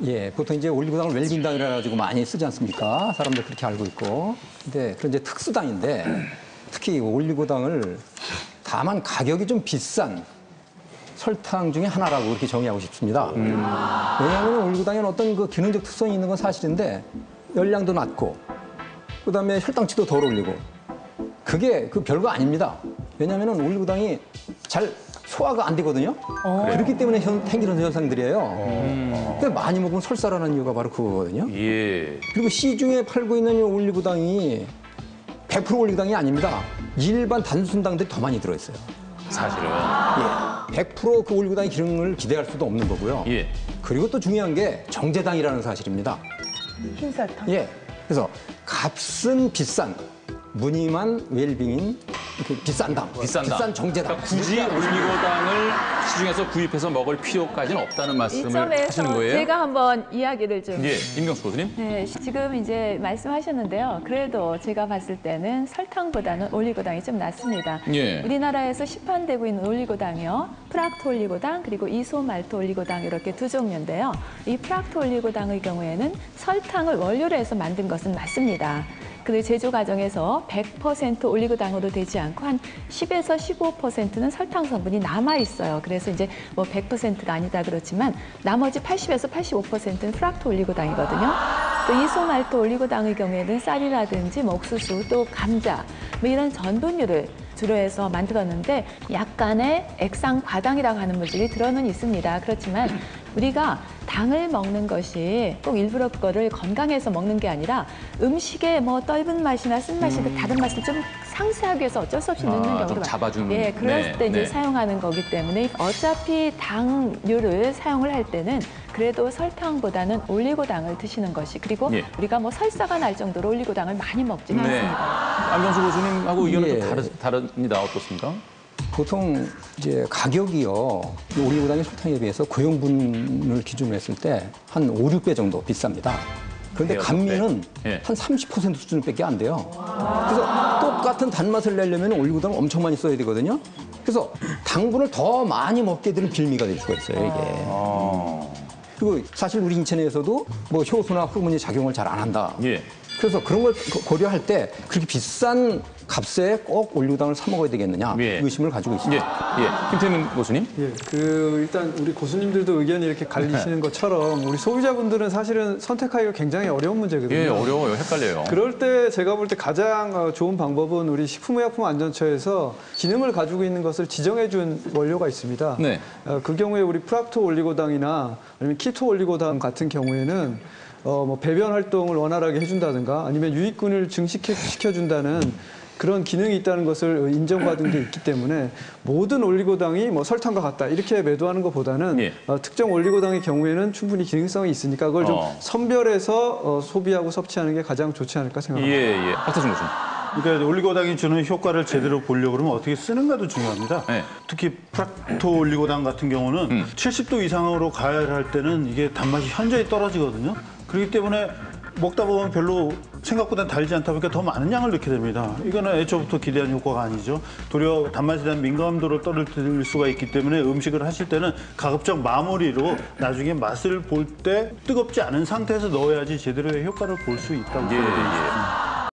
예, 보통 이제 올리고당을 웰빙당이라 가지고 많이 쓰지 않습니까? 사람들 그렇게 알고 있고. 근데 그런 이제 특수당인데 특히 올리고당을 다만 가격이 좀 비싼 설탕 중에 하나라고 그렇게 정의하고 싶습니다. 왜냐하면 올리고당에는 어떤 그 기능적 특성이 있는 건 사실인데 열량도 낮고 그다음에 혈당치도 덜 올리고 그게 그 별거 아닙니다. 왜냐하면 올리고당이 잘 소화가 안 되거든요. 그렇기 때문에 생기는 현상들이에요. 근데 많이 먹으면 설사라는 이유가 바로 그거거든요. 예. 그리고 시중에 팔고 있는 이 올리고당이 100% 올리고당이 아닙니다. 일반 단순당들이 더 많이 들어있어요. 사실은. 예, 100% 그 올리고당의 기능을 기대할 수도 없는 거고요. 예. 그리고 또 중요한 게 정제당이라는 사실입니다. 흰설탕. 예, 그래서 값은 비싼 무늬만 웰빙인 그 비싼 당, 비싼 정제당. 그러니까 굳이 올리고당을 시중에서 구입해서 먹을 필요까지는 없다는 이 말씀을 점에서 하시는 거예요? 제가 한번 이야기를 좀. 예, 임경수 교수님. 네, 지금 이제 말씀하셨는데요. 그래도 제가 봤을 때는 설탕보다는 올리고당이 좀 낫습니다. 예. 우리나라에서 시판되고 있는 올리고당이요. 프락토 올리고당 그리고 이소말토 올리고당 이렇게 두 종류인데요. 이 프락토 올리고당의 경우에는 설탕을 원료로 해서 만든 것은 맞습니다. 그 제조 과정에서 100% 올리고당으로 되지 않고 한 10에서 15%는 설탕 성분이 남아 있어요. 그래서 이제 뭐 100%가 아니다 그렇지만 나머지 80에서 85%는 프락토 올리고당이거든요. 또 이소말토 올리고당의 경우에는 쌀이라든지 뭐 옥수수 또 감자 뭐 이런 전분류를 주로 해서 만들었는데 약간의 액상 과당이라고 하는 물질이 들어는 있습니다. 그렇지만 우리가 당을 먹는 것이 꼭 일부러 그거를 건강해서 먹는 게 아니라 음식에 뭐 떫은 맛이나 쓴맛이 다른 맛을 좀 상쇄하기 위해서 어쩔 수 없이 넣는 경우도 좀 잡아주는. 예, 그럴 네, 때 이제 네. 사용하는 거기 때문에 어차피 당류를 사용을 할 때는 그래도 설탕보다는 올리고당을 드시는 것이 그리고 예. 우리가 뭐 설사가 날 정도로 올리고당을 많이 먹지는 네. 않습니다. 안경수 교수님하고 의견은 예. 좀 다릅니다. 어떻습니까? 보통 이제 가격이요. 이 올리고당의 설탕에 비해서 고형분을 기준으로 했을 때 한 5, 6배 정도 비쌉니다. 그런데 그래요, 감미는 네. 한 30% 수준밖에 안 돼요. 그래서 똑같은 단맛을 내려면 올리고당을 엄청 많이 써야 되거든요. 그래서 당분을 더 많이 먹게 되는 빌미가 될 수가 있어요, 이게. 그리고 사실 우리 인체 내에서도 뭐 효소나 호르몬이 작용을 잘 안 한다. 예. 그래서 그런 걸 고려할 때 그렇게 비싼 값에 꼭 올리고당을 사 먹어야 되겠느냐 예. 의심을 가지고 있습니다. 예. 예. 김태민 교수님. 예, 일단 우리 교수님들도 의견이 이렇게 갈리시는 것처럼 우리 소비자분들은 사실은 선택하기가 굉장히 어려운 문제거든요. 예, 어려워요. 헷갈려요. 그럴 때 제가 볼 때 가장 좋은 방법은 우리 식품의약품안전처에서 기능을 가지고 있는 것을 지정해 준 원료가 있습니다. 네. 그 경우에 우리 프락토 올리고당이나 아니면 키토 올리고당 같은 경우에는 뭐 배변 활동을 원활하게 해준다든가 아니면 유익균을 증식시켜준다는 그런 기능이 있다는 것을 인정받은 게 있기 때문에 모든 올리고당이 뭐 설탕과 같다 이렇게 매도하는 것보다는 예. 특정 올리고당의 경우에는 충분히 기능성이 있으니까 그걸 좀 선별해서 소비하고 섭취하는 게 가장 좋지 않을까 생각합니다. 예, 예. 박태준 교수님. 그러니까 올리고당이 주는 효과를 제대로 보려고 그러면 어떻게 쓰는가도 중요합니다. 네. 특히 프락토 올리고당 같은 경우는 70도 이상으로 가열할 때는 이게 단맛이 현저히 떨어지거든요. 그렇기 때문에 먹다 보면 별로 생각보다 달지 않다 보니까 더 많은 양을 넣게 됩니다. 이거는 애초부터 기대한 효과가 아니죠. 도리어 단맛에 대한 민감도를 떨어뜨릴 수가 있기 때문에 음식을 하실 때는 가급적 마무리로 나중에 맛을 볼 때 뜨겁지 않은 상태에서 넣어야지 제대로의 효과를 볼 수 있다고 예, 생각합니다. 예.